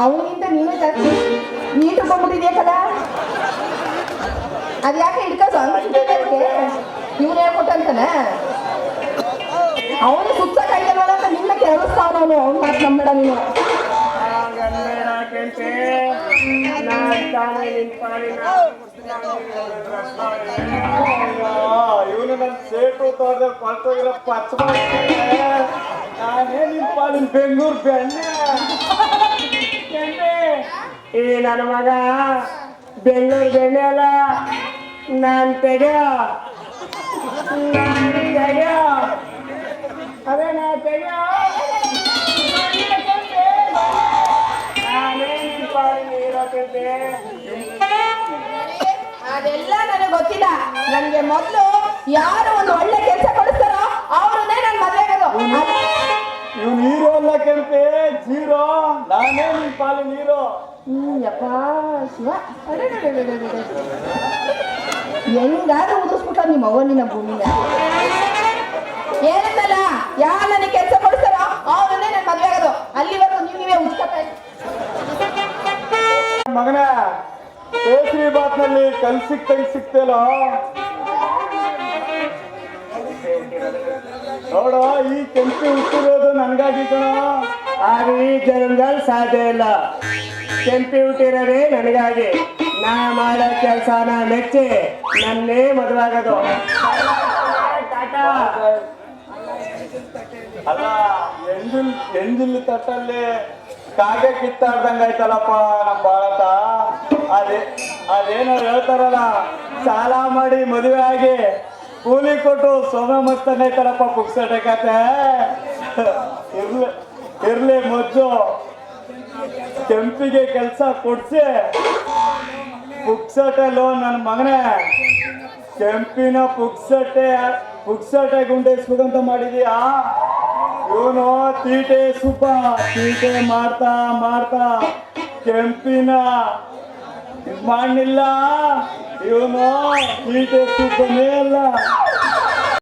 ಅವನಿಗಿಂತ ನೀನೇ ಜಾಸ್ತಿ ನೀ ತಗೊಂಡ್ಬಿಟ್ಟಿದ್ಯಾಕಲ್ಲ ಅದು ಯಾಕೆ ಹಿಡ್ಕೋದು ಅದಕ್ಕೆ ಇವನು ಹೇಳ್ಕೊಟ್ಟಂತಾನೆ ಅವನು ಸುತ್ತ ಕೈಗಲ್ವಲ್ಲ ಅಂತ ನಿನ್ನ ಕೆರಳಿಸ್ತಾವನು ಅವ್ನು ಮಾತು ನಂಬೇಡ ನೀನು ಇವನು ನನ್ನ ಸೇಟು ತೋರ್ದ ಕೊಳ್ತೋಗಿರೋ ಪಚ್ಚ ನಾನೇ ನಿನ್ ಪಾಲಿನ ಬೆಂಗಳೂರು ಬೆಣ್ಣೆ ಈ ನನ್ನ ಮಗ ಬೆಂಗಳೂರು ಬೆಣ್ಣೆ ಅಲ್ಲ ನಾನು ತೆಗೆಯೋ ಅದೇ ನಾ ತೆಗೆಯೋ ಅದೆಲ್ಲ ನನಗೆ ನಂಗೆ ಗೊತ್ತಿಲ್ಲ. ನನ್ಗೆ ಮೊದ್ಲು ಯಾರು ಒಂದು ಒಳ್ಳೆ ಕೆಲಸ ಕೊಡಿಸ್ತಾರೋ ಅವ್ರನ್ನೇ ನಾನು ಮದ್ವೆ ಆಗೋದು. ಇವ್ ನೀರು ಅಲ್ಲ ಕೆಂಪೆ, ಜೀರೋ. ನಾನೇ ನಿನ್ ಪಾಲು ನೀರು. ಯಪ್ಪ ಶಿವ, ಹೆಂಗಾದ್ರೂ ಉದುರಿಸ್ಬಿಟ್ಟ ನಿಮ್ಮ ಅವ್ವನಿನ ಭೂಮಿನ. ಏನಂತಲ್ಲ, ಯಾರು ನನಗೆ ಕೆಲಸ ಕೊಡಿಸ್ತಾರೋ ಅವ್ರನ್ನೇ ನಾನು ಮದ್ವೆ ಆಗೋದು. ಅಲ್ಲಿವರೆಗೂ ನೀವೇ ಉಚ್ಕತ್ತ. ಮಗನ ಕೇಸರಿ ಬಾತ್ನಲ್ಲಿ ಕಲ್ ಸಿಕ್ತೇಲೋ ನೋಡ. ಈ ಕೆಂಪಿ ಹುಟ್ಟಿರೋದು ನನ್ಗಾಗಿ ಕಣ. ಆದ್ರೆ ಈ ಜನ್ಮದಲ್ಲಿ ಸಾಧ್ಯ ಇಲ್ಲ. ಕೆಂಪಿ ಹುಟ್ಟಿರೋದೇ ನನಗಾಗಿ. ನಾ ಮಾಡೋ ಕೆಲಸನ ಮೆಚ್ಚಿ ನನ್ನೇ ಮದುವಾಗೋದು. ಅಲ್ಲ, ಎಂಜಿಲ್ ತಟ್ಟಲ್ಲಿ ಕಾಗೆ ಕಿತ್ತಾಡ್ದಂಗಾಯ್ತಲ್ಲಪ್ಪ ನಮ್ ಭಾರತ. ಅದೇನೋ ಹೇಳ್ತಾರಲ್ಲ, ಸಾಲ ಮಾಡಿ ಮದುವೆ ಆಗಿ ಕೂಲಿ ಕೊಟ್ಟು ಸೋಮ ಮಸ್ತಂಗಾಯ್ತಲ್ಲಪ್ಪ ಪುಕ್ಸಟೆ ಕತೆ. ಇರ್ಲಿ ಮೊದ್ಲು ಕೆಂಪಿಗೆ ಕೆಲಸ ಕೊಡ್ಸಿ ಪುಕ್ಸಟೆಲ್ಲೋ ನನ್ನ ಮಗನೇ. ಕೆಂಪಿನ ಪುಕ್ಸಟೆ ಗುಂಡೇಸ್ಬೇಕಂತ ಮಾಡಿದೀಯಾ? ಇವನು ತೀಟೆ ಮಾಡ್ತಾ ಕೆಂಪಿನ ಮಾಡಲಿಲ್ಲ. ಇವನು ತೀಟೆ ಸುಬ್ಬನೇ ಅಲ್ಲ.